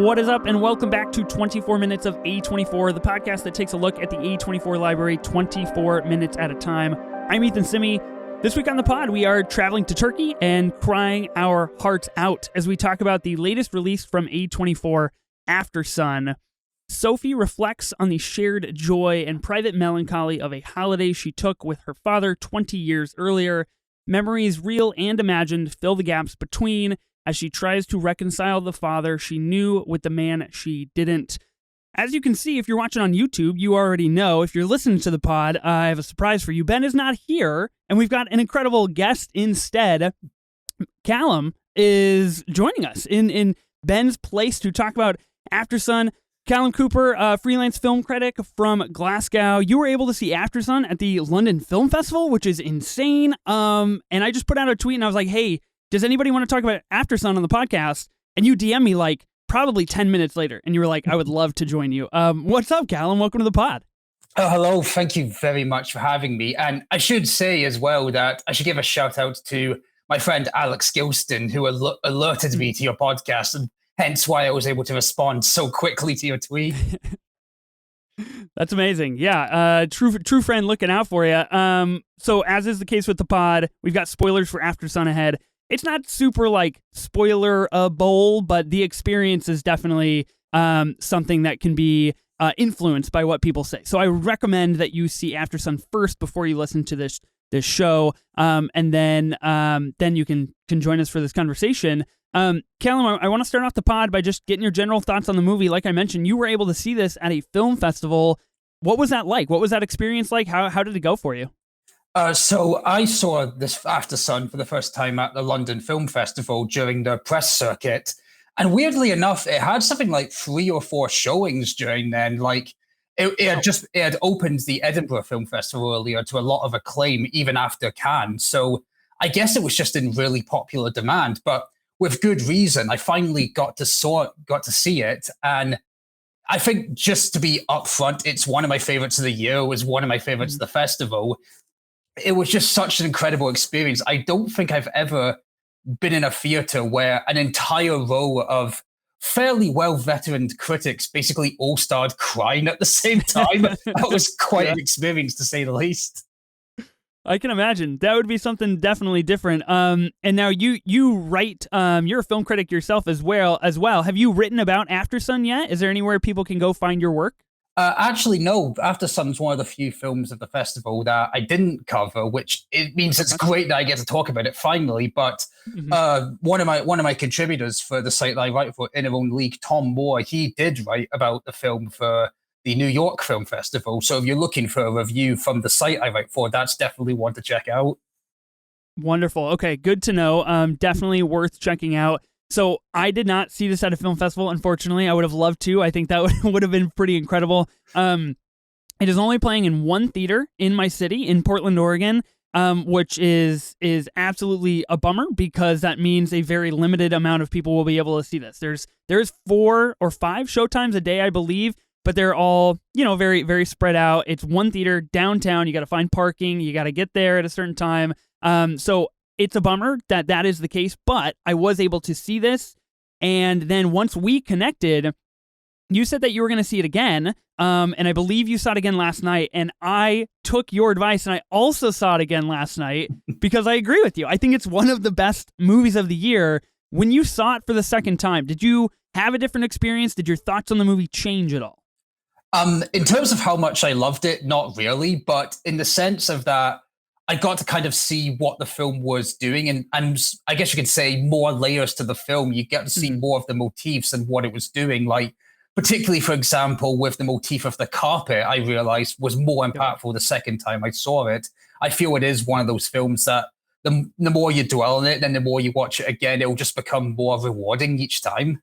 What is up, and welcome back to 24 Minutes of A24, the podcast that takes a look at the A24 library 24 minutes at a time. I'm Ethan Simi. This week on the pod, we are traveling to Turkey and crying our hearts out as we talk about the latest release from A24, Aftersun. Sophie reflects on the shared joy and private melancholy of a holiday she took with her father 20 years earlier. Memories, real and imagined, fill the gaps between as she tries to reconcile the father she knew with the man she didn't. As you can see, if you're watching on YouTube, you already know. If you're listening to the pod, I have a surprise for you. Ben is not here, and we've got an incredible guest instead. Calum is joining us in Ben's place to talk about Aftersun. Calum Cooper, freelance film critic from Glasgow. You were able to see Aftersun at the London Film Festival, which is insane. And I just put out a tweet and I was like, hey, does anybody want to talk about Aftersun on the podcast? And you DM me like probably 10 minutes later. And you were like, I would love to join you. What's up, Calum? Welcome to the pod. Oh, hello. Thank you very much for having me. And I should say as well that I should give a shout out to my friend Alex Gilston, who alerted me to your podcast, and hence why I was able to respond so quickly to your tweet. That's amazing. Yeah, true friend looking out for you. So as is the case with the pod, we've got spoilers for Aftersun ahead. It's not super like spoiler bowl, but the experience is definitely something that can be influenced by what people say. So I recommend that you see Aftersun first before you listen to this show, and then you can join us for this conversation. Calum, I want to start off the pod by just getting your general thoughts on the movie. Like I mentioned, you were able to see this at a film festival. What was that like? What was that experience like? How did it go for you? So I saw this Aftersun for the first time at the London Film Festival during the press circuit. And weirdly enough, it had something like 3 or 4 showings during then. Like it had opened the Edinburgh Film Festival earlier to a lot of acclaim, even after Cannes. So I guess it was just in really popular demand, but with good reason. I finally got to see it. And I think, just to be upfront, it's one of my favorites of the year. It was one of my favorites of the festival. It was just such an incredible experience. I don't think I've ever been in a theater where an entire row of fairly well-veteran critics basically all started crying at the same time. That was quite an experience, to say the least. I can imagine. That would be something definitely different. And now you write, you're a film critic yourself as well. Have you written about Aftersun yet? Is there anywhere people can go find your work? Actually, no. Aftersun's one of the few films of the festival that I didn't cover, which it means it's great that I get to talk about it finally. But one of my contributors for the site that I write for, In Our Own League, Tom Moore, he did write about the film for the New York Film Festival. So if you're looking for a review from the site I write for, that's definitely one to check out. Wonderful. Okay, good to know. Definitely worth checking out. So I did not see this at a film festival, unfortunately. I would have loved to. I think that would have been pretty incredible. It is only playing in one theater in my city, in Portland, Oregon, which is absolutely a bummer because that means a very limited amount of people will be able to see this. There's 4 or 5 showtimes a day, I believe, but they're all, very, very spread out. It's one theater downtown. You got to find parking. You got to get there at a certain time. So it's a bummer that is the case, but I was able to see this. And then once we connected, you said that you were going to see it again. And I believe you saw it again last night. And I took your advice and I also saw it again last night because I agree with you. I think it's one of the best movies of the year. When you saw it for the second time, did you have a different experience? Did your thoughts on the movie change at all? In terms of how much I loved it, not really, but in the sense of that, I got to kind of see what the film was doing, and I guess you could say more layers to the film. You get to see more of the motifs and what it was doing. Like, particularly, for example, with the motif of the carpet, I realized was more impactful the second time I saw it. I feel it is one of those films that the more you dwell on it, then the more you watch it again, it will just become more rewarding each time.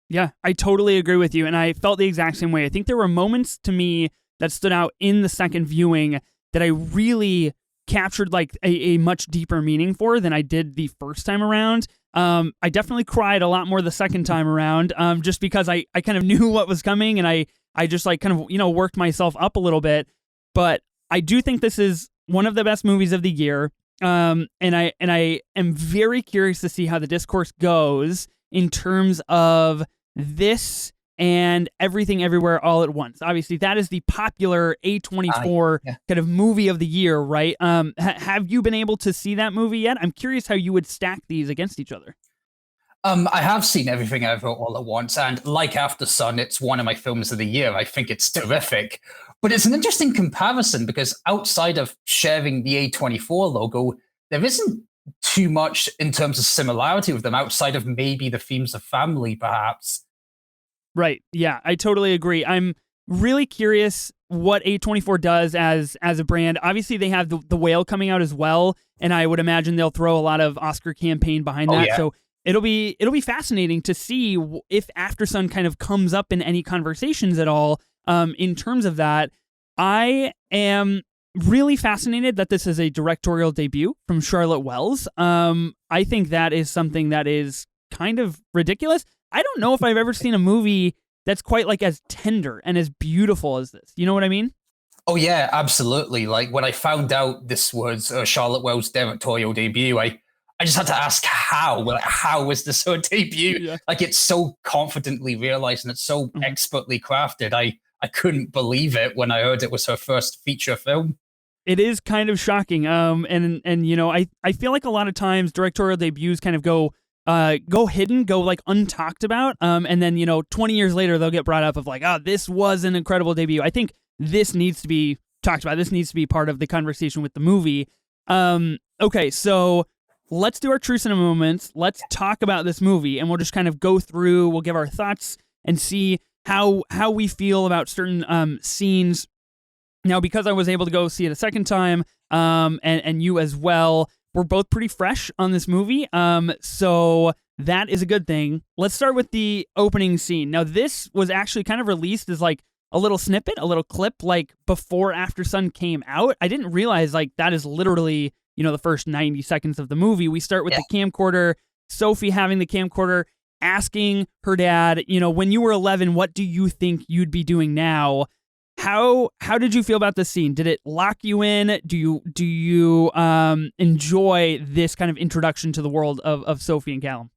Yeah, I totally agree with you, and I felt the exact same way. I think there were moments to me that stood out in the second viewing that I really captured like a much deeper meaning for than I did the first time around. I definitely cried a lot more the second time around, just because I kind of knew what was coming, and I just like kind of worked myself up a little bit. But I do think this is one of the best movies of the year, and I am very curious to see how the discourse goes in terms of this and Everything Everywhere All at Once. Obviously, that is the popular A24 kind of movie of the year, right? Have you been able to see that movie yet? I'm curious how you would stack these against each other. I have seen Everything Everywhere All at Once, and like Aftersun, it's one of my films of the year. I think it's terrific. But it's an interesting comparison because outside of sharing the A24 logo, there isn't too much in terms of similarity with them outside of maybe the themes of family, perhaps. Right. Yeah, I totally agree. I'm really curious what A24 does as a brand. Obviously, they have the Whale coming out as well, and I would imagine they'll throw a lot of Oscar campaign behind that. Yeah. So it'll be fascinating to see if Aftersun kind of comes up in any conversations at all in terms of that. I am really fascinated that this is a directorial debut from Charlotte Wells. I think that is something that is kind of ridiculous. I don't know if I've ever seen a movie that's quite like as tender and as beautiful as this. You know what I mean? Oh yeah, absolutely. Like when I found out this was Charlotte Wells' directorial debut, I just had to ask how. Like, how was this her debut? Yeah. Like it's so confidently realized and it's so expertly crafted. I couldn't believe it when I heard it was her first feature film. It is kind of shocking. And you know, I feel like a lot of times directorial debuts kind of go hidden, go like untalked about. And then, you know, 20 years later, they'll get brought up of like, oh, this was an incredible debut. I think this needs to be talked about. This needs to be part of the conversation with the movie. Okay, so let's do our truths in a moment. Let's talk about this movie, and we'll just kind of go through, we'll give our thoughts and see how we feel about certain scenes. Now, because I was able to go see it a second time, and you as well, we're both pretty fresh on this movie, so that is a good thing. Let's start with the opening scene. Now, this was actually kind of released as like a little snippet, a little clip, like before Aftersun came out. I didn't realize like that is literally, you know, the first 90 seconds of the movie. We start with the camcorder, Sophie having the camcorder, asking her dad, you know, when you were 11, what do you think you'd be doing now? How did you feel about this scene? Did it lock you in? Do you enjoy this kind of introduction to the world of Sophie and Calum?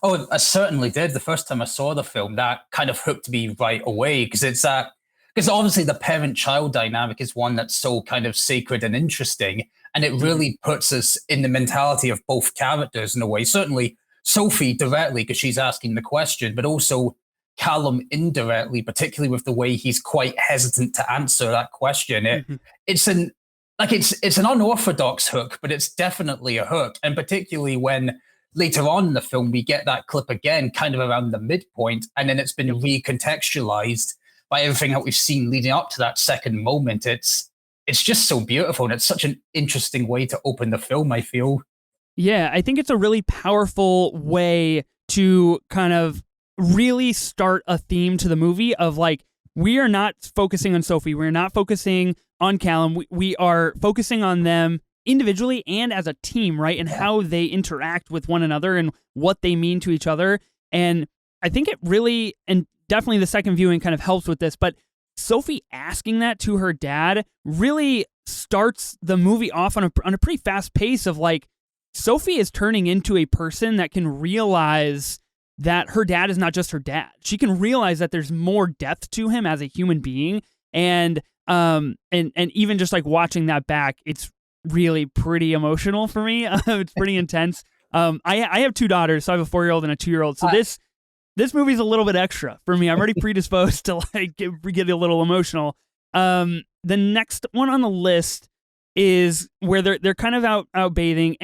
Oh, I certainly did. The first time I saw the film, that kind of hooked me right away because because obviously the parent-child dynamic is one that's so kind of sacred and interesting, and it really puts us in the mentality of both characters in a way. Certainly Sophie directly because she's asking the question, but also Calum indirectly, particularly with the way he's quite hesitant to answer that question. It's an unorthodox hook, but it's definitely a hook. And particularly when later on in the film we get that clip again, kind of around the midpoint, and then it's been recontextualized by everything that we've seen leading up to that second moment. It's just so beautiful, and it's such an interesting way to open the film, I feel. Yeah, I think it's a really powerful way to kind of really start a theme to the movie of like, we are not focusing on Sophie. We're not focusing on Calum. We are focusing on them individually and as a team, right? And how they interact with one another and what they mean to each other. And I think it really, and definitely the second viewing kind of helps with this, but Sophie asking that to her dad really starts the movie off on a pretty fast pace of like, Sophie is turning into a person that can realize that her dad is not just her dad. She can realize that there's more depth to him as a human being. And even just like watching that back, it's really pretty emotional for me. It's pretty intense. I have two daughters, so I have a 4-year-old and a 2-year-old. So this movie's a little bit extra for me. I'm already predisposed to like get a little emotional. The next one on the list is where they're kind of out bathing,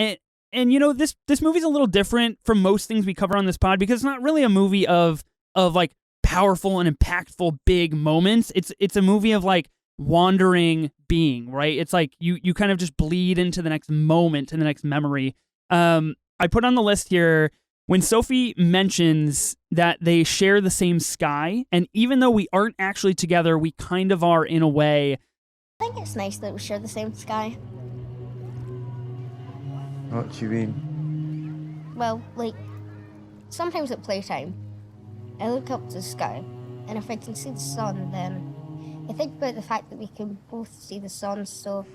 and you know, this movie's a little different from most things we cover on this pod because it's not really a movie of like powerful and impactful big moments. It's a movie of like wandering being, right? It's like you kind of just bleed into the next moment and the next memory. I put on the list here when Sophie mentions that they share the same sky, and even though we aren't actually together, we kind of are in a way. I think it's nice that we share the same sky. What do you mean? Well, like, sometimes at playtime, I look up to the sky, and if I can see the sun, then I think about the fact that we can both see the sun, so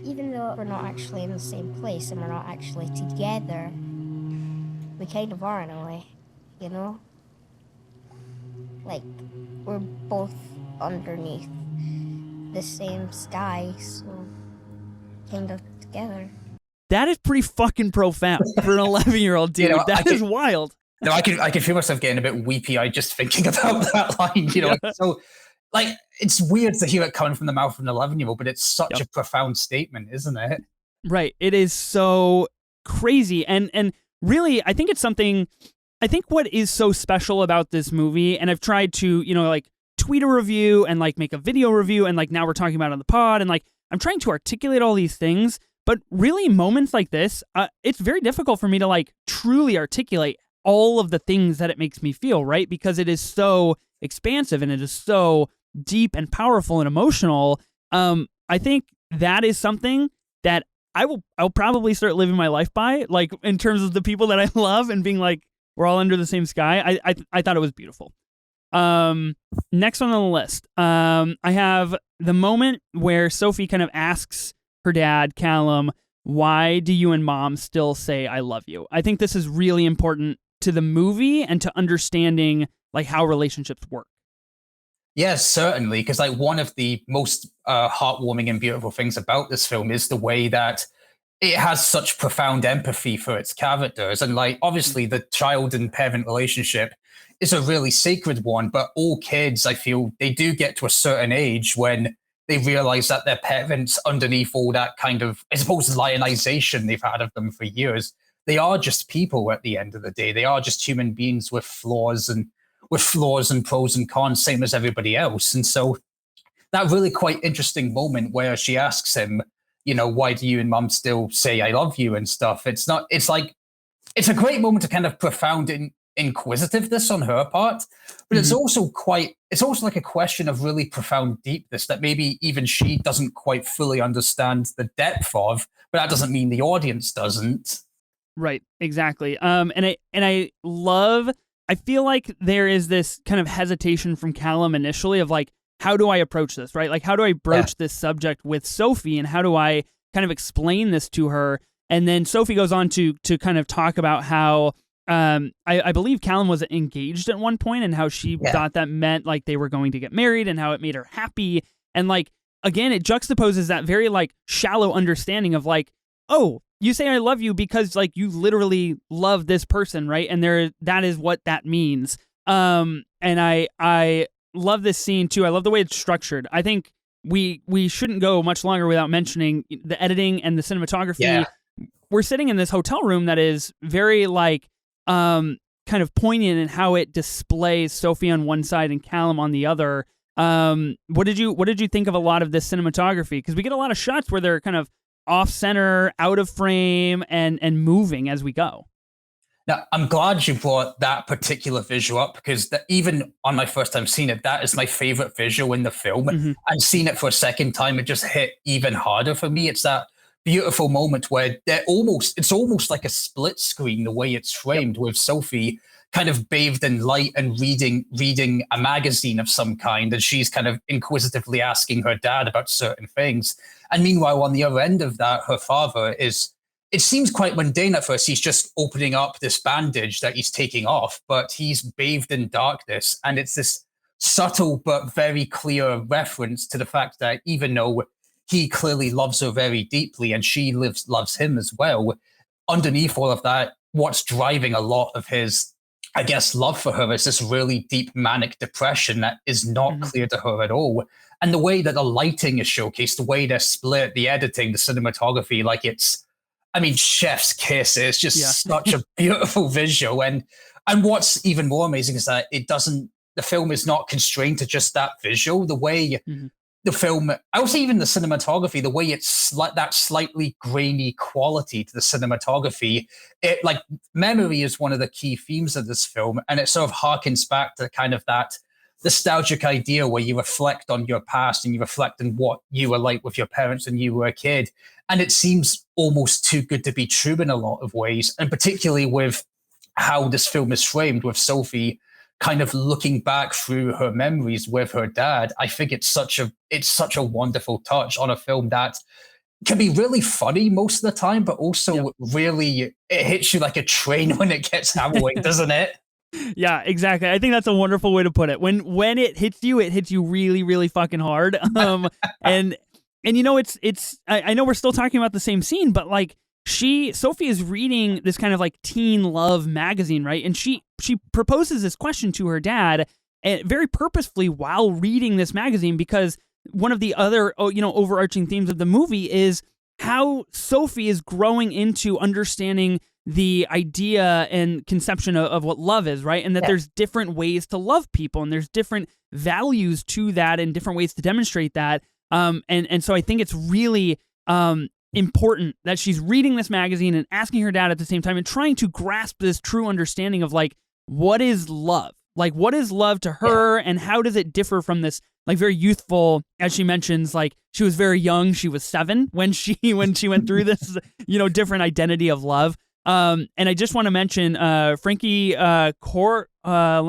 even though we're not actually in the same place and we're not actually together, we kind of are in a way, you know? like we're both underneath the same sky, so kind of together. That is pretty fucking profound for an 11-year-old, dude. That is wild. No, I can feel myself getting a bit weepy-eyed just thinking about that line. You know, so like it's weird to hear it coming from the mouth of an 11-year-old, but it's such a profound statement, isn't it? Right. It is so crazy, and really, I think it's something. I think what is so special about this movie, and I've tried to, like tweet a review and like make a video review, and like now we're talking about it on the pod, and like I'm trying to articulate all these things, but really moments like this, it's very difficult for me to like truly articulate all of the things that it makes me feel, right? Because it is so expansive and it is so deep and powerful and emotional. I think that is something that I'll probably start living my life by, like in terms of the people that I love and being like, we're all under the same sky. I thought it was beautiful. Next on the list, I have the moment where Sophie kind of asks her dad, Calum, why do you and mom still say I love you? I think this is really important to the movie and to understanding like how relationships work. Yes, certainly, because like one of the most heartwarming and beautiful things about this film is the way that it has such profound empathy for its characters. And like, obviously the child and parent relationship is a really sacred one, but all kids, I feel, they do get to a certain age when they realize that their parents, underneath all that kind of, I suppose, lionization they've had of them for years, they are just people at the end of the day. They are just human beings with flaws and pros and cons, same as everybody else. And so that really quite interesting moment where she asks him, why do you and mom still say I love you and stuff? It's a great moment of kind of profound inquisitiveness on her part, but it's also like a question of really profound deepness that maybe even she doesn't quite fully understand the depth of, but that doesn't mean the audience doesn't. Right, exactly. And I feel like there is this kind of hesitation from Calum initially of like, how do I approach this, right? Like, how do I broach this subject with Sophie, and how do I kind of explain this to her? And then Sophie goes on to kind of talk about how I believe Calum was engaged at one point, and how she thought that meant like they were going to get married, and how it made her happy. And like, again, it juxtaposes that very like shallow understanding of like, oh, you say I love you because like you literally love this person, right? And that is what that means. And I love this scene too. I love the way it's structured. I think we shouldn't go much longer without mentioning the editing and the cinematography. Yeah. We're sitting in this hotel room that is very like kind of poignant in how it displays Sophie on one side and Calum on the other. What did you think of a lot of this cinematography? Because we get a lot of shots where they're kind of off center, out of frame, and moving as we go. Now, I'm glad you brought that particular visual up, because even on my first time seeing it, that is my favorite visual in the film. Mm-hmm. And seeing it for a second time, it just hit even harder for me. It's that beautiful moment where it's almost like a split screen, the way it's framed, with Sophie kind of bathed in light and reading a magazine of some kind, and she's kind of inquisitively asking her dad about certain things. And meanwhile, on the other end of that, her father it seems quite mundane at first. He's just opening up this bandage that he's taking off, but he's bathed in darkness. And it's this subtle but very clear reference to the fact that even though he clearly loves her very deeply and she loves him as well, underneath all of that, what's driving a lot of his, I guess, love for her is this really deep manic depression that is not clear to her at all. And the way that the lighting is showcased, the way they're split, the editing, the cinematography, like chef's kiss. It's just such a beautiful visual. And what's even more amazing is that the film is not constrained to just that visual. The way the film, I would say even the cinematography, the way it's that slightly grainy quality to the cinematography, memory is one of the key themes of this film. And it sort of harkens back to kind of that nostalgic idea where you reflect on your past and you reflect on what you were like with your parents when you were a kid. And it seems almost too good to be true in a lot of ways. And particularly with how this film is framed, with Sophie kind of looking back through her memories with her dad. I think it's such a wonderful touch on a film that can be really funny most of the time, but also really, it hits you like a train when it gets harrowing, doesn't it? Yeah, exactly. I think that's a wonderful way to put it. When it hits you really, really fucking hard. And I know we're still talking about the same scene, but like Sophie is reading this kind of like teen love magazine, right? And she proposes this question to her dad, and very purposefully while reading this magazine, because one of the other overarching themes of the movie is how Sophie is growing into understanding the idea and conception of what love is, right? And that there's different ways to love people, and there's different values to that, and different ways to demonstrate that. And so I think it's really important that she's reading this magazine and asking her dad at the same time, and trying to grasp this true understanding of like, what is love? Like, what is love to her, and how does it differ from this like very youthful, as she mentions, like she was very young, she was 7 when she went through this, different identity of love. And I just want to mention Frankie let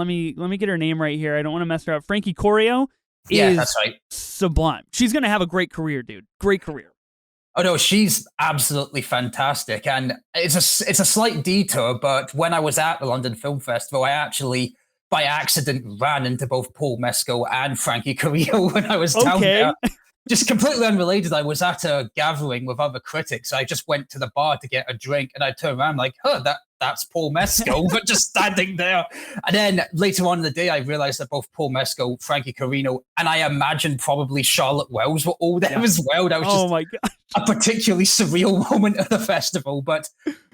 me get her name right here. I don't want to mess her up. Frankie Corio is that's right. Sublime. She's going to have a great career, dude. Great career. Oh no, she's absolutely fantastic, and it's a slight detour. But when I was at the London Film Festival, I actually by accident ran into both Paul Mescal and Frankie Carrillo when I was down there. Just completely unrelated. I was at a gathering with other critics. I just went to the bar to get a drink, and I turned around like, that's Paul Mescal, but just standing there. And then later on in the day, I realized that both Paul Mescal, Frankie Carino, and I imagine probably Charlotte Wells were all there as well. That was just my God, a particularly surreal moment at the festival. But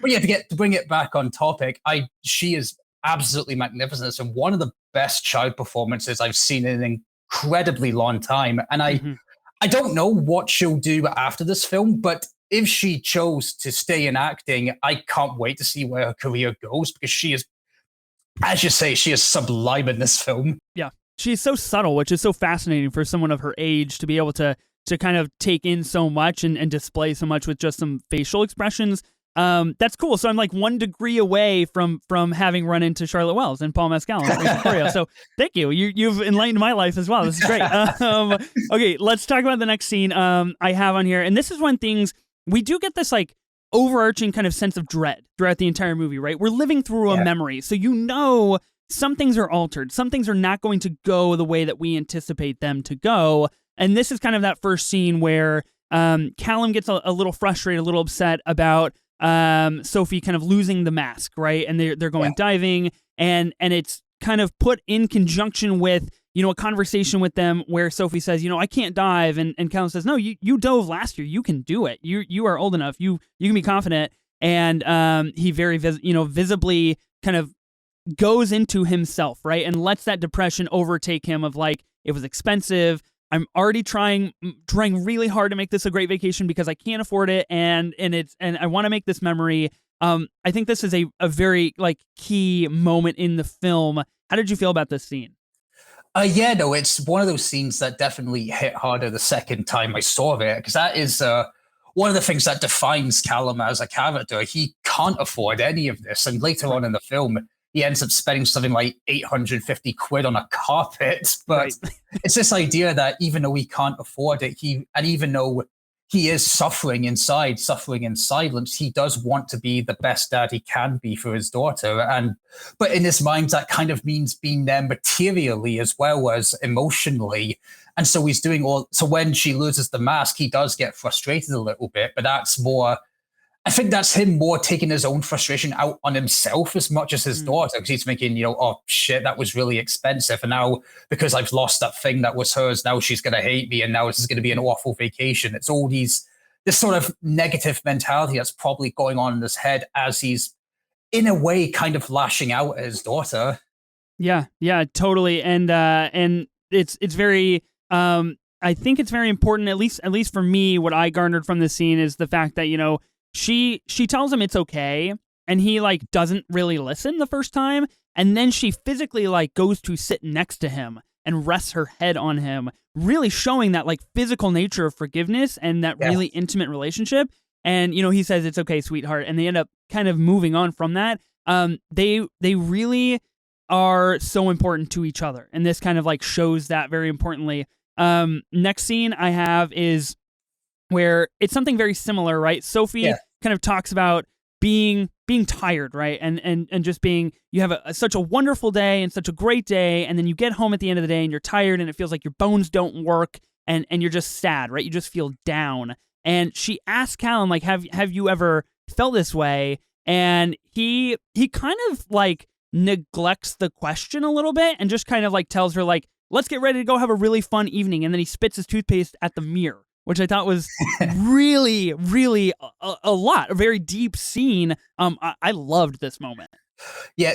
yeah, to bring it back on topic, she is absolutely magnificent, and one of the best child performances I've seen in an incredibly long time. And I don't know what she'll do after this film, but if she chose to stay in acting, I can't wait to see where her career goes, because she is, as you say, she is sublime in this film. Yeah, she's so subtle, which is so fascinating for someone of her age to be able to kind of take in so much and display so much with just some facial expressions. That's cool. So I'm like 1 degree away from having run into Charlotte Wells and Paul Mescal and Frankie Corio. So thank you. You've enlightened my life as well. This is great. Okay, let's talk about the next scene I have on here. And this is when things, we do get this like overarching kind of sense of dread throughout the entire movie, right? We're living through a memory. So some things are altered. Some things are not going to go the way that we anticipate them to go. And this is kind of that first scene where Calum gets a little frustrated, a little upset about Sophie kind of losing the mask, right? And they're going diving, and it's kind of put in conjunction with, a conversation with them where Sophie says, I can't dive, and Calum says, no, you dove last year, you can do it. You are old enough, you can be confident. And he very visibly kind of goes into himself, right? And lets that depression overtake him of like, it was expensive. I'm already trying really hard to make this a great vacation because I can't afford it, and I want to make this memory. I think this is a very like key moment in the film. How did you feel about this scene? It's one of those scenes that definitely hit harder the second time I saw it, because that is one of the things that defines Calum as a character. He can't afford any of this, and later on in the film, he ends up spending something like 850 quid on a carpet. But it's this idea that even though he can't afford it, even though he is suffering in silence, he does want to be the best dad he can be for his daughter. But in his mind, that kind of means being there materially as well as emotionally. And so he's doing so when she loses the mask, he does get frustrated a little bit, but I think that's him more taking his own frustration out on himself as much as his daughter, because he's thinking, oh shit, that was really expensive. And now because I've lost that thing that was hers, now she's going to hate me. And now this is going to be an awful vacation. It's all this sort of negative mentality that's probably going on in his head as he's in a way kind of lashing out at his daughter. Yeah, totally. And it's very, I think it's very important, at least for me, what I garnered from this scene is the fact that, she tells him it's okay, and he like doesn't really listen the first time, and then she physically like goes to sit next to him and rests her head on him, really showing that like physical nature of forgiveness and that really intimate relationship. And he says it's okay, sweetheart, and they end up kind of moving on from that. They really are so important to each other, and this kind of like shows that very importantly. Next scene I have is where it's something very similar, right? Sophie kind of talks about being tired, right? And just being, you have such a wonderful day and such a great day, and then you get home at the end of the day and you're tired and it feels like your bones don't work, and you're just sad, right? You just feel down. And she asks Calum, like, have you ever felt this way? And he kind of like neglects the question a little bit and just kind of like tells her, like, let's get ready to go have a really fun evening. And then he spits his toothpaste at the mirror, which I thought was really, really a very deep scene. I loved this moment. Yeah,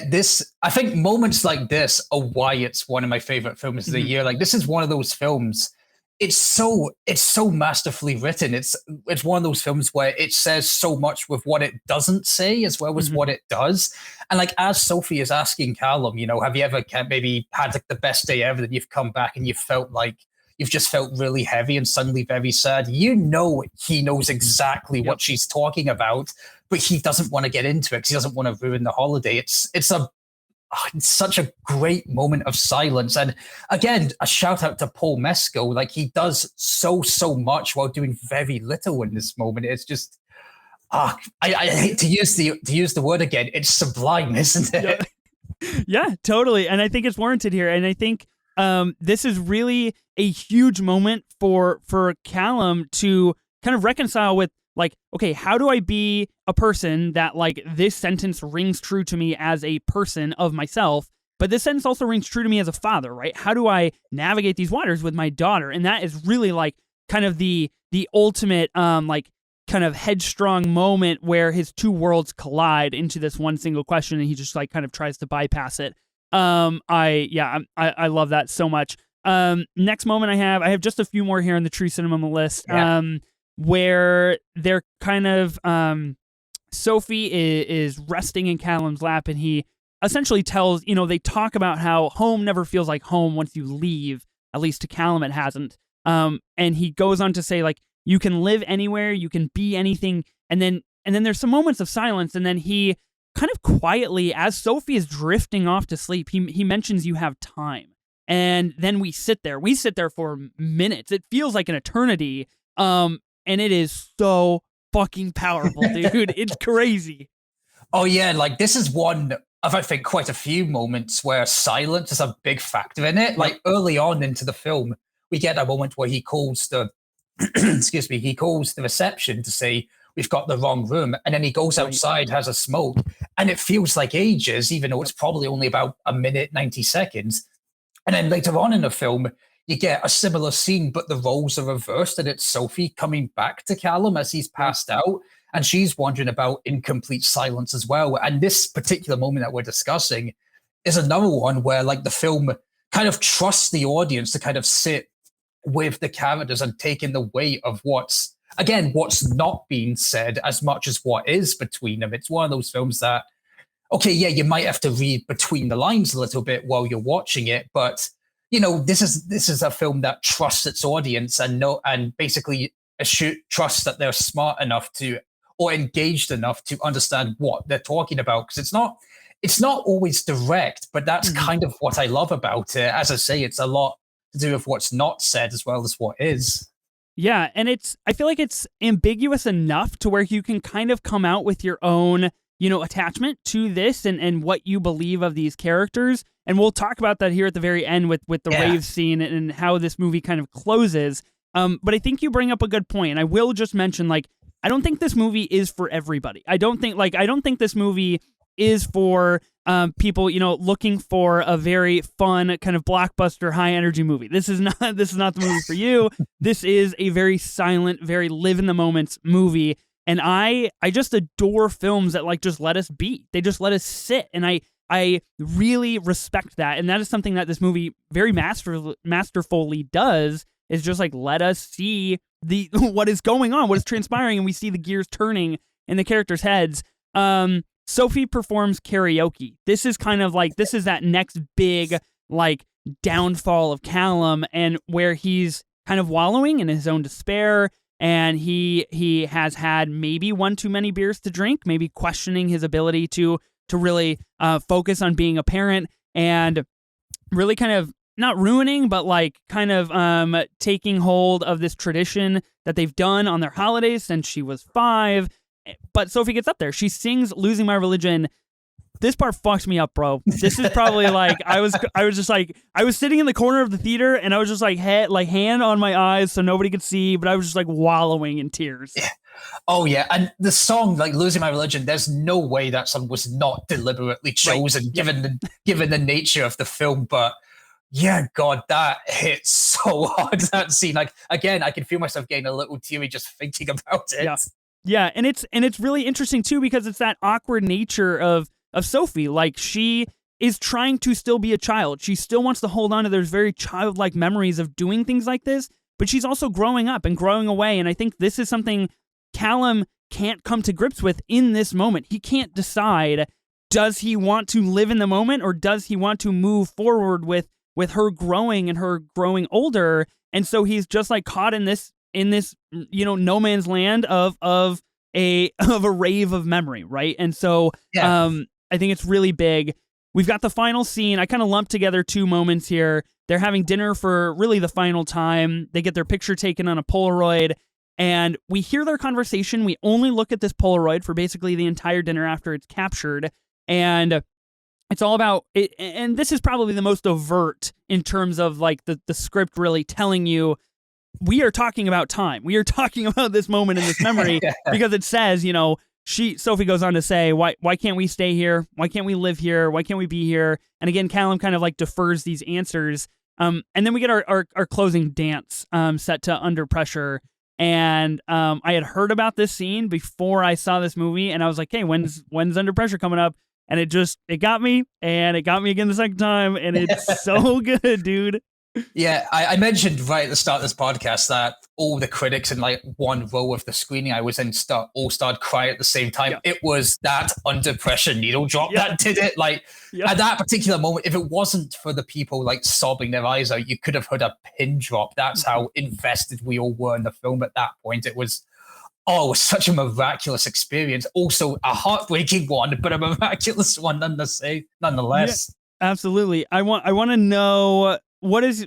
I think moments like this are why it's one of my favorite films of the year. Like, this is one of those films. It's so masterfully written. It's one of those films where it says so much with what it doesn't say as well as what it does. And like, as Sophie is asking Calum, have you ever maybe had like the best day ever, that you've come back and you've just felt really heavy and suddenly very sad? He knows exactly what she's talking about, but he doesn't want to get into it because he doesn't want to ruin the holiday. It's such a great moment of silence. And again, a shout out to Paul Mescal. Like, he does so much while doing very little in this moment. It's just, I hate to use the word again. It's sublime, isn't it? Yeah, totally. And I think it's warranted here. And I think this is really a huge moment for Calum to kind of reconcile with, like, okay, how do I be a person that, like, this sentence rings true to me as a person of myself, but this sentence also rings true to me as a father, right? How do I navigate these waters with my daughter? And that is really like kind of the ultimate like kind of headstrong moment where his two worlds collide into this one single question, and he just like kind of tries to bypass it. I love that so much. Next moment I have just a few more here on the True Cinema list. Where they're kind of Sophie is resting in Calum's lap, and he essentially tells, they talk about how home never feels like home once you leave. At least to Calum it hasn't. And he goes on to say, like, you can live anywhere, you can be anything, and then there's some moments of silence, and then he kind of quietly, as Sophie is drifting off to sleep, he mentions you have time. And then we sit there for minutes. It feels like an eternity. And it is so fucking powerful, dude. It's crazy. Oh, yeah. Like, this is one of, I think, quite a few moments where silence is a big factor in it. Like, early on into the film, we get a moment where he calls the reception to say, we've got the wrong room. And then he goes outside, has a smoke, and it feels like ages, even though it's probably only about a minute, 90 seconds. And then later on in the film, you get a similar scene, but the roles are reversed, and it's Sophie coming back to Calum as he's passed out, and she's wondering about incomplete silence as well. And this particular moment that we're discussing is another one where, like, the film kind of trusts the audience to kind of sit with the characters and take in the weight of what's not being said as much as what is between them. It's one of those films that, okay, yeah, you might have to read between the lines a little bit while you're watching it, but this is a film that trusts its audience and basically trusts that they're smart enough to, or engaged enough to understand what they're talking about. Because it's not always direct, but that's kind of what I love about it. As I say, it's a lot to do with what's not said as well as what is. Yeah, and I feel like it's ambiguous enough to where you can kind of come out with your own, attachment to this and what you believe of these characters. And we'll talk about that here at the very end with the rave scene and how this movie kind of closes. But I think you bring up a good point. And I will just mention, like, I don't think this movie is for everybody. I don't think this movie is for people, looking for a very fun kind of blockbuster high energy movie. This is not the movie for you. This is a very silent, very live in the moments movie. And I just adore films that, like, just let us be. They just let us sit. And I really respect that. And that is something that this movie very masterfully does, is just like let us see what is going on, what is transpiring, and we see the gears turning in the characters' heads. Sophie performs karaoke. This is kind of like, this is that next big, like, downfall of Calum, and where he's kind of wallowing in his own despair, and he has had maybe one too many beers to drink, maybe questioning his ability to really focus on being a parent, and really kind of not ruining, but like kind of taking hold of this tradition that they've done on their holidays since she was 5. But Sophie gets up there. She sings "Losing My Religion." This part fucks me up, bro. This is probably like I was just like I was sitting in the corner of the theater and I was just like hand on my eyes so nobody could see, but I was just like wallowing in tears. Yeah. Oh yeah, and the song like "Losing My Religion," there's no way that song was not deliberately chosen, right. given the nature of the film. But yeah, God, that hits so hard, that scene. Like again, I can feel myself getting a little teary just thinking about it. Yeah, and it's really interesting too because it's that awkward nature of Sophie. Like she is trying to still be a child. She still wants to hold on to those very childlike memories of doing things like this, but she's also growing up and growing away. And I think this is something Calum can't come to grips with in this moment. He can't decide, does he want to live in the moment or does he want to move forward with her growing and her growing older? And so he's just like caught in this no man's land of a rave of memory, right? And so I think it's really big. We've got the final scene. I kind of lumped together two moments here. They're having dinner for really the final time. They get their picture taken on a Polaroid, and we hear their conversation. We only look at this Polaroid for basically the entire dinner after it's captured, and it's all about it. And this is probably the most overt in terms of like the script really telling you, we are talking about time. We are talking about this moment in this memory because it says, Sophie goes on to say, why can't we stay here? Why can't we live here? Why can't we be here? And again, Calum kind of like defers these answers. And then we get our closing dance set to Under Pressure. And I had heard about this scene before I saw this movie, and I was like, hey, when's Under Pressure coming up? And it got me, and it got me again the second time, and it's so good, dude. Yeah, I mentioned right at the start of this podcast that all the critics in like one row of the screening I was in all started crying at the same time. Yeah. It was that Under Pressure needle drop that did it. Like at that particular moment, if it wasn't for the people like sobbing their eyes out, you could have heard a pin drop. That's how invested we all were in the film at that point. It was such a miraculous experience. Also a heartbreaking one, but a miraculous one nonetheless. Yeah, absolutely. I want to know what is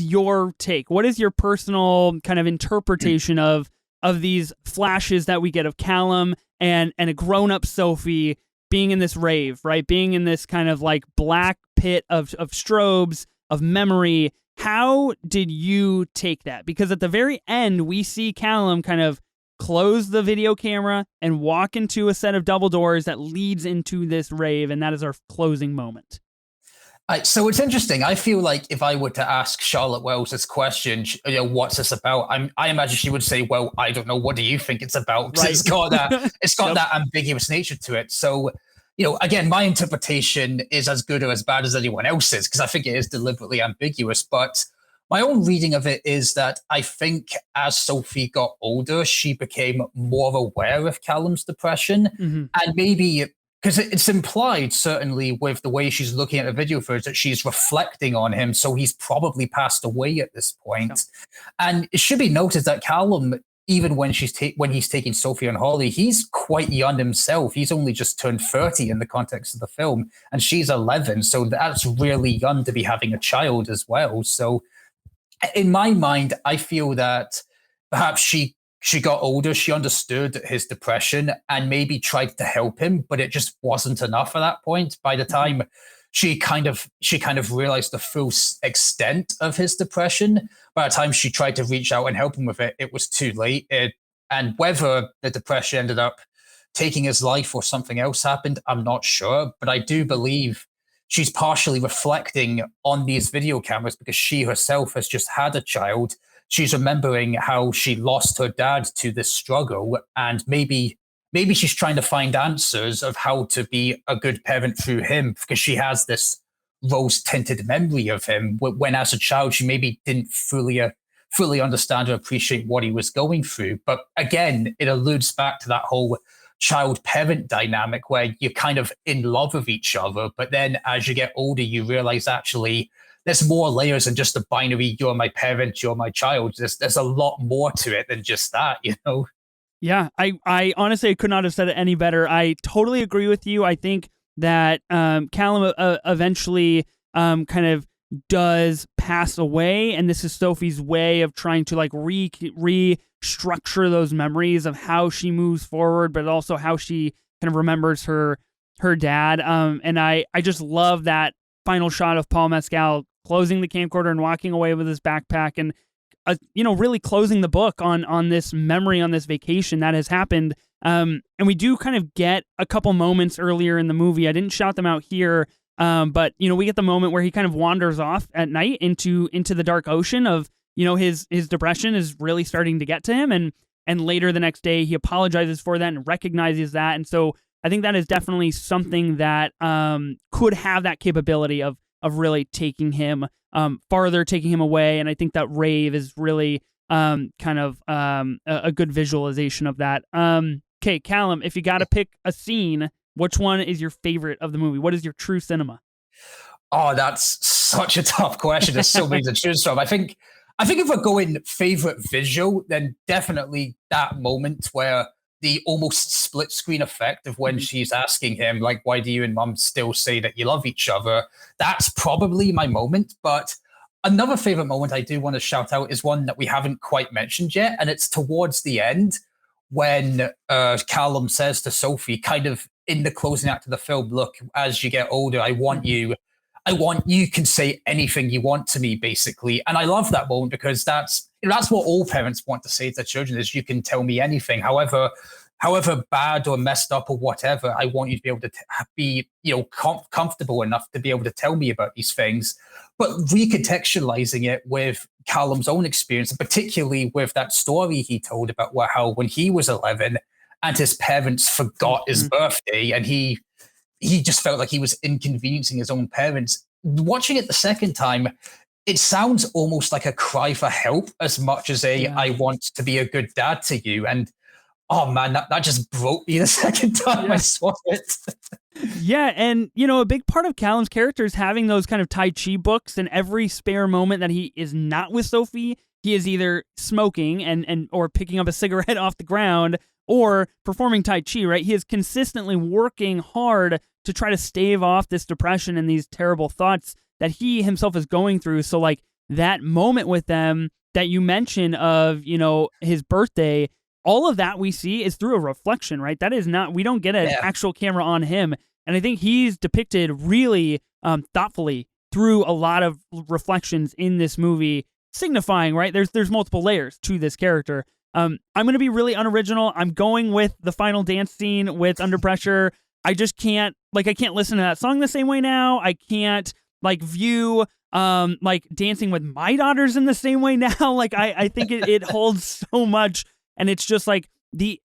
your take? What is your personal kind of interpretation of these flashes that we get of Calum and a grown-up Sophie being in this rave, right? Being in this kind of like black pit of strobes, of memory. How did you take that? Because at the very end, we see Calum kind of close the video camera and walk into a set of double doors that leads into this rave, and that is our closing moment. So it's interesting. I feel like if I were to ask Charlotte Wells this question, what's this about? I imagine she would say, "Well, I don't know. What do you think it's about?" Right. It's got that ambiguous nature to it. So, again, my interpretation is as good or as bad as anyone else's because I think it is deliberately ambiguous. But my own reading of it is that I think as Sophie got older, she became more aware of Calum's depression, and maybe. Because it's implied, certainly, with the way she's looking at the video footage, that she's reflecting on him. So he's probably passed away at this point. Yeah. And it should be noted that Calum, even when he's taking Sophie and Holly, he's quite young himself. He's only just turned 30 in the context of the film, and she's 11. So that's really young to be having a child as well. So in my mind, I feel that perhaps she got older, she understood his depression and maybe tried to help him, but it just wasn't enough at that point. By the time she kind of realized the full extent of his depression, by the time she tried to reach out and help him with it, it was too late. And whether the depression ended up taking his life or something else happened, I'm not sure. But I do believe she's partially reflecting on these video cameras because she herself has just had a child. She's remembering how she lost her dad to this struggle, and maybe she's trying to find answers of how to be a good parent through him because she has this rose-tinted memory of him when as a child she maybe didn't fully understand or appreciate what he was going through. But again, it alludes back to that whole child-parent dynamic where you're kind of in love with each other, but then as you get older, you realize actually there's more layers than just a binary, you're my parent, you're my child. There's a lot more to it than just that, Yeah, I honestly could not have said it any better. I totally agree with you. I think that Calum eventually kind of does pass away, and this is Sophie's way of trying to like restructure those memories of how she moves forward, but also how she kind of remembers her dad. And I just love that final shot of Paul Mescal closing the camcorder and walking away with his backpack, and really closing the book on this memory, on this vacation that has happened. And we do kind of get a couple moments earlier in the movie. I didn't shout them out here, but we get the moment where he kind of wanders off at night into the dark ocean of his depression is really starting to get to him, and later the next day he apologizes for that and recognizes that. And so I think that is definitely something that could have that capability of really taking him farther, taking him away. And I think that rave is really kind of a good visualization of that. Okay, Calum, if you got to pick a scene, which one is your favorite of the movie? What is your true cinema? Oh, that's such a tough question. There's so many to choose from. I think if we're going favorite visual, then definitely that moment where the almost split screen effect of when she's asking him, like, why do you and mum still say that you love each other? That's probably my moment. But another favorite moment I do want to shout out is one that we haven't quite mentioned yet. And it's towards the end when Calum says to Sophie, kind of in the closing act of the film, look, as you get older, I want you can say anything you want to me, basically. And I love that moment because that's what all parents want to say to their children is you can tell me anything, however bad or messed up or whatever. I want you to be able to be comfortable enough to be able to tell me about these things. But recontextualizing it with Calum's own experience, and particularly with that story he told about how when he was 11 and his parents forgot his birthday and he just felt like he was inconveniencing his own parents. Watching it the second time, it sounds almost like a cry for help as much as I want to be a good dad to you. And oh man, that just broke me the second time I saw it. Yeah, and a big part of Calum's character is having those kind of Tai Chi books, and every spare moment that he is not with Sophie, he is either smoking and or picking up a cigarette off the ground or performing Tai Chi, right? He is consistently working hard to try to stave off this depression and these terrible thoughts that he himself is going through. So like that moment with them that you mentioned of, his birthday, all of that we see is through a reflection, right? That is not, we don't get an actual camera on him. And I think he's depicted really thoughtfully through a lot of reflections in this movie, signifying, right? There's multiple layers to this character. I'm going to be really unoriginal. I'm going with the final dance scene with Under Pressure. I just can't, I can't listen to that song the same way now. I can't view Dancing with My Daughters in the same way now. I think it holds so much, and it's just the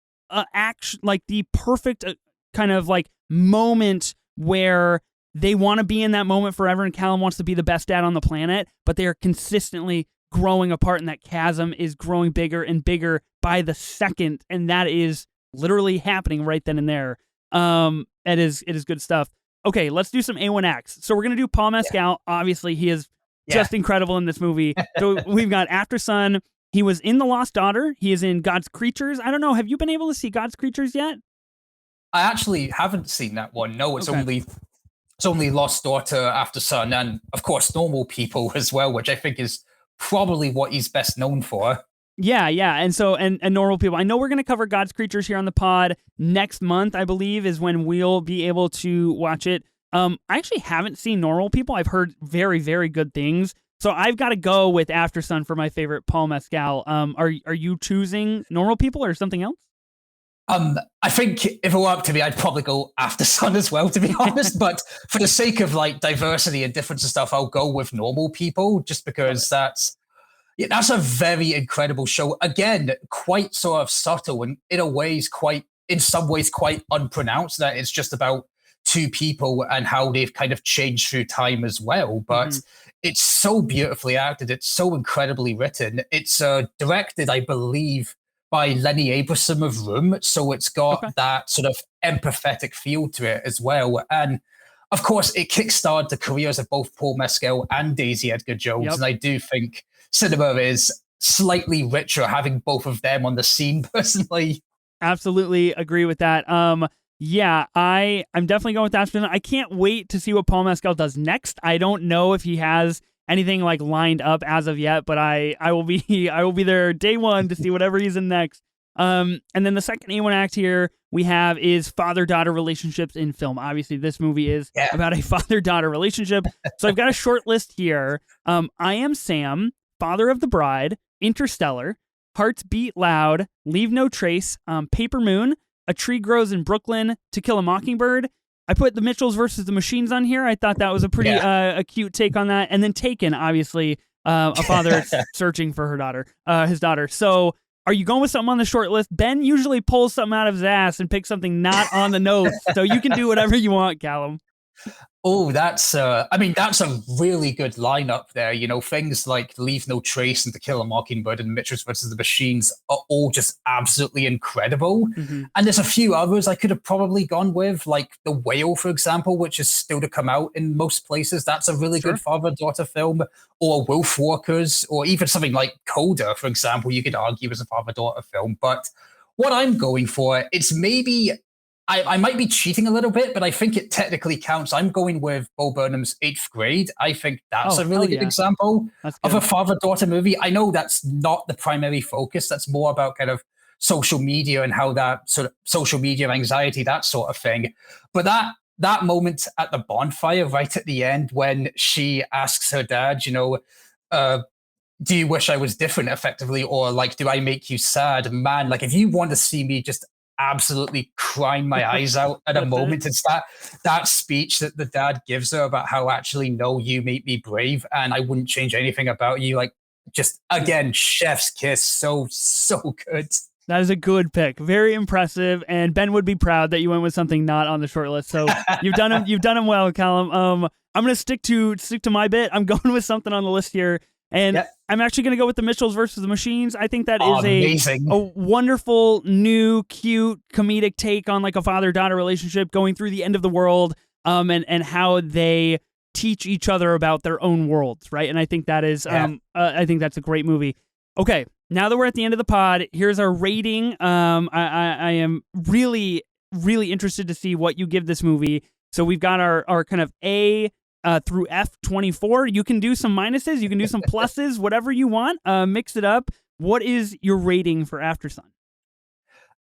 action, the perfect kind of moment where they want to be in that moment forever, and Calum wants to be the best dad on the planet, but they are consistently growing apart, and that chasm is growing bigger and bigger by the second, and that is literally happening right then and there. It is good stuff. Okay, let's do some A1X. So we're going to do Paul Mescal. Yeah. Obviously, he is just incredible in this movie. So we've got Aftersun. He was in The Lost Daughter. He is in God's Creatures. I don't know. Have you been able to see God's Creatures yet? I actually haven't seen that one. No, it's only Lost Daughter, Aftersun, and of course Normal People as well, which I think is probably what he's best known for. Yeah. And so, and Normal People. I know we're going to cover God's Creatures here on the pod next month, I believe, is when we'll be able to watch it. I actually haven't seen Normal People. I've heard very, very good things. So I've got to go with Aftersun for my favorite Paul Mescal. Are you choosing Normal People or something else? I think if it were up to me, I'd probably go Aftersun as well, to be honest. But for the sake of diversity and difference and stuff, I'll go with Normal People, just because that's a very incredible show. Again, quite sort of subtle and in some ways quite unpronounced, that it's just about two people and how they've kind of changed through time as well. But it's so beautifully acted. It's so incredibly written. It's directed, I believe, by Lenny Abraham of Room. So it's got that sort of empathetic feel to it as well. And of course, it kickstarted the careers of both Paul Mescal and Daisy Edgar Jones. And I do think cinema is slightly richer having both of them on the scene, personally. Absolutely agree with that. I'm definitely going with Aftersun. I can't wait to see what Paul Mescal does next. I don't know if he has anything like lined up as of yet, but I will be there day one to see whatever he's in next. And then the second A1 act here we have is father-daughter relationships in film. Obviously, this movie is about a father-daughter relationship. So I've got a short list here. I Am Sam, Father of the Bride, Interstellar, Hearts Beat Loud, Leave No Trace, Paper Moon, A Tree Grows in Brooklyn, To Kill a Mockingbird. I put The Mitchells versus the Machines on here. I thought that was a pretty a cute take on that. And then Taken, obviously, a father searching for his daughter. So are you going with something on the short list? Ben usually pulls something out of his ass and picks something not on the notes. So you can do whatever you want, Calum. Oh, that's a really good lineup there. You know, things like Leave No Trace and To Kill a Mockingbird and Mitchells versus the Machines are all just absolutely incredible. And there's a few others I could have probably gone with, like The Whale, for example, which is still to come out in most places. That's a really good father-daughter film. Or Wolf Walkers, or even something like Coda, for example, you could argue is a father-daughter film. But what I'm going for, it's maybe... I might be cheating a little bit, but I think it technically counts. I'm going with Bo Burnham's 8th Grade. I think that's a really good example of a father-daughter movie. I know that's not the primary focus. That's more about kind of social media and how that sort of social media anxiety, that sort of thing. But that moment at the bonfire right at the end when she asks her dad, you know, do you wish I was different effectively? Or like, do I make you sad? Man, like if you want to see me just absolutely crying my eyes out at a moment, it's that speech that the dad gives her about how actually, no, you make me brave and I wouldn't change anything about you. Like just again, chef's kiss. So good. That is a good pick. Very impressive. And Ben would be proud that you went with something not on the short list. So you've done him well, Calum. I'm going to stick to my bit. I'm going with something on the list here. And I'm actually going to go with The Mitchells versus the Machines. I think that is a wonderful, new, cute, comedic take on like a father-daughter relationship going through the end of the world, and how they teach each other about their own worlds, right? And I think that is, I think that's a great movie. Okay, now that we're at the end of the pod, here's our rating. I am really, really interested to see what you give this movie. So we've got our kind of A through F24. You can do some minuses, you can do some pluses, whatever you want. Mix it up. What is your rating for Aftersun?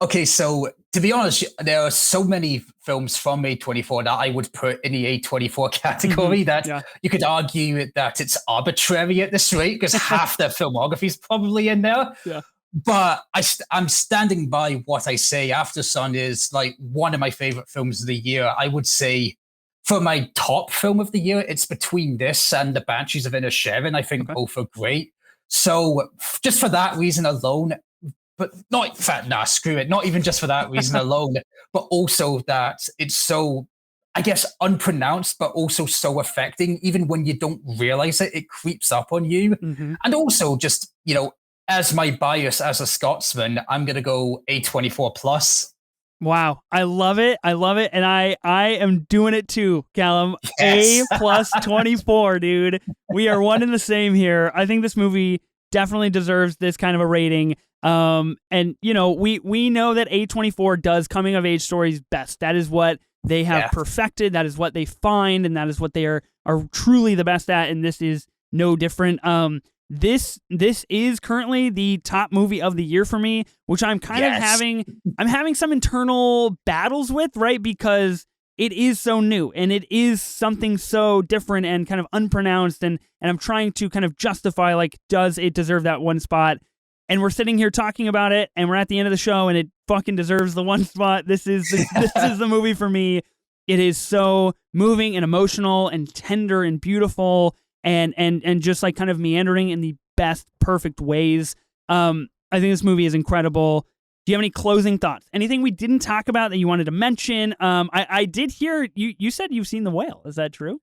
Okay, so to be honest, there are so many films from A24 that I would put in the A24 category that you could argue that it's arbitrary at this rate because half their filmography is probably in there. Yeah. But I'm standing by what I say. Aftersun is like one of my favorite films of the year. I would say for my top film of the year, it's between this and The Banshees of Inisherin. I think both are great. So just for that reason alone, but not screw it. Not even just for that reason alone, but also that it's so, I guess, unpronounced, but also so affecting. Even when you don't realize it, it creeps up on you. And also just, you know, as my bias as a Scotsman, I'm going to go A24 plus. Wow. I love it. And I am doing it too, Calum. Yes. A plus 24, dude. We are one and the same here. I think this movie definitely deserves this kind of a rating. And you know, we know that A24 does coming of age stories best. That is what they have perfected. That is what they find, and that is what they are truly the best at. And this is no different. This is currently the top movie of the year for me, which I'm kind of having some internal battles with, right? Because it is so new and it is something so different and kind of unpronounced, and I'm trying to kind of justify, like, does it deserve that one spot? And we're sitting here talking about it, and we're at the end of the show, and it fucking deserves the one spot. This is the movie for me. It is so moving and emotional and tender and beautiful, and just like kind of meandering in the best, perfect ways. I think this movie is incredible. Do you have any closing thoughts? Anything we didn't talk about that you wanted to mention? I did hear you said you've seen The Whale. Is that true?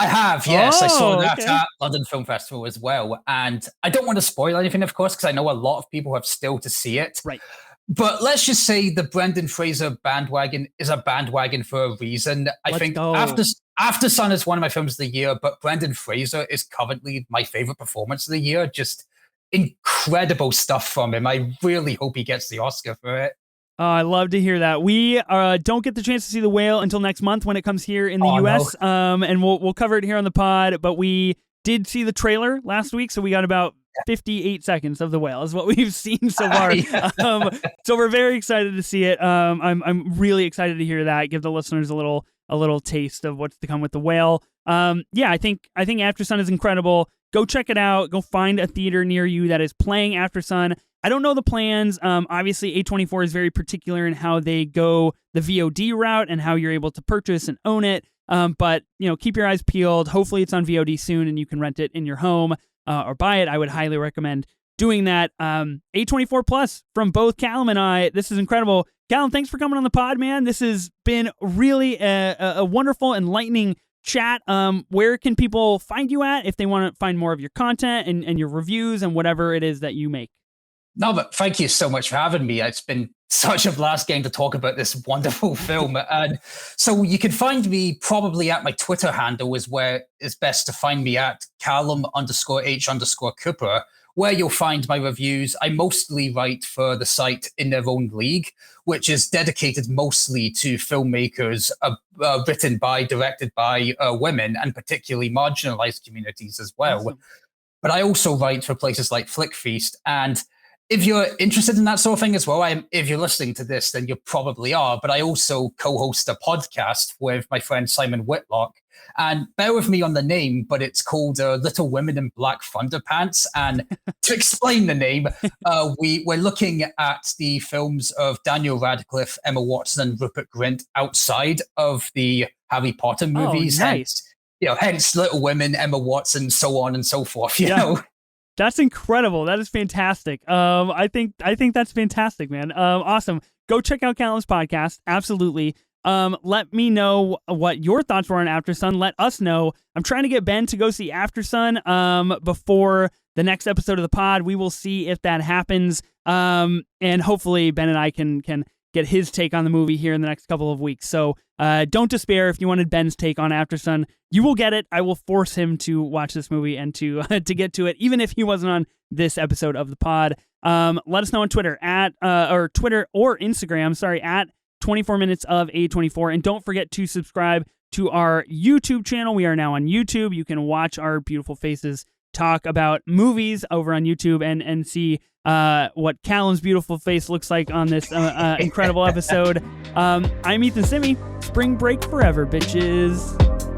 I have, yes. I saw that at London Film Festival as well. And I don't want to spoil anything, of course, because I know a lot of people have still to see it. Right. But let's just say the Brendan Fraser bandwagon is a bandwagon for a reason. I think Aftersun is one of my films of the year, but Brendan Fraser is currently my favorite performance of the year. Just incredible stuff from him. I really hope he gets the Oscar for it. I love to hear that. We don't get the chance to see The Whale until next month when it comes here in the US. No. And we'll cover it here on the pod, but we did see the trailer last week, so we got about 58 seconds of The Whale is what we've seen so far. So we're very excited to see it. I'm really excited to hear that. Give the listeners a little taste of what's to come with The Whale. I think Aftersun is incredible. Go check it out. Go find a theater near you that is playing Aftersun. I don't know the plans. Obviously, A24 is very particular in how they go the VOD route and how you're able to purchase and own it. But keep your eyes peeled. Hopefully, it's on VOD soon and you can rent it in your home or buy it. I would highly recommend doing that. A24 Plus from both Calum and I. This is incredible. Calum, thanks for coming on the pod, man. This has been really a wonderful, enlightening chat. Where can people find you at if they want to find more of your content and your reviews and whatever it is that you make? No, but thank you so much for having me. It's been such a blast getting to talk about this wonderful film. And so you can find me probably at my Twitter handle is where it's best to find me at Calum_H_Cooper, where you'll find my reviews. I mostly write for the site In Their Own League, which is dedicated mostly to filmmakers written by, directed by women, and particularly marginalized communities as well. Awesome. But I also write for places like FlickFeast. And if you're interested in that sort of thing as well, if you're listening to this, then you probably are. But I also co-host a podcast with my friend Simon Whitlock. And bear with me on the name, but it's called Little Women in Black Thunderpants. And to explain the name, we're looking at the films of Daniel Radcliffe, Emma Watson, and Rupert Grint outside of the Harry Potter movies. Oh, nice. Hence Little Women, Emma Watson, so on and so forth. You know. That's incredible. That is fantastic. I think that's fantastic, man. Awesome. Go check out Calum's podcast. Absolutely. Let me know what your thoughts were on Aftersun. Let us know. I'm trying to get Ben to go see Aftersun before the next episode of the pod. We will see if that happens. And hopefully Ben and I can get his take on the movie here in the next couple of weeks. So don't despair. If you wanted Ben's take on Aftersun, you will get it. I will force him to watch this movie and to get to it, even if he wasn't on this episode of the pod. Let us know on Twitter or Twitter or Instagram, at 24 minutes of A24. And don't forget to subscribe to our YouTube channel. We are now on YouTube. You can watch our beautiful faces talk about movies over on YouTube and see what Calum's beautiful face looks like on this incredible episode. I'm Ethan Simi. Spring break forever, bitches.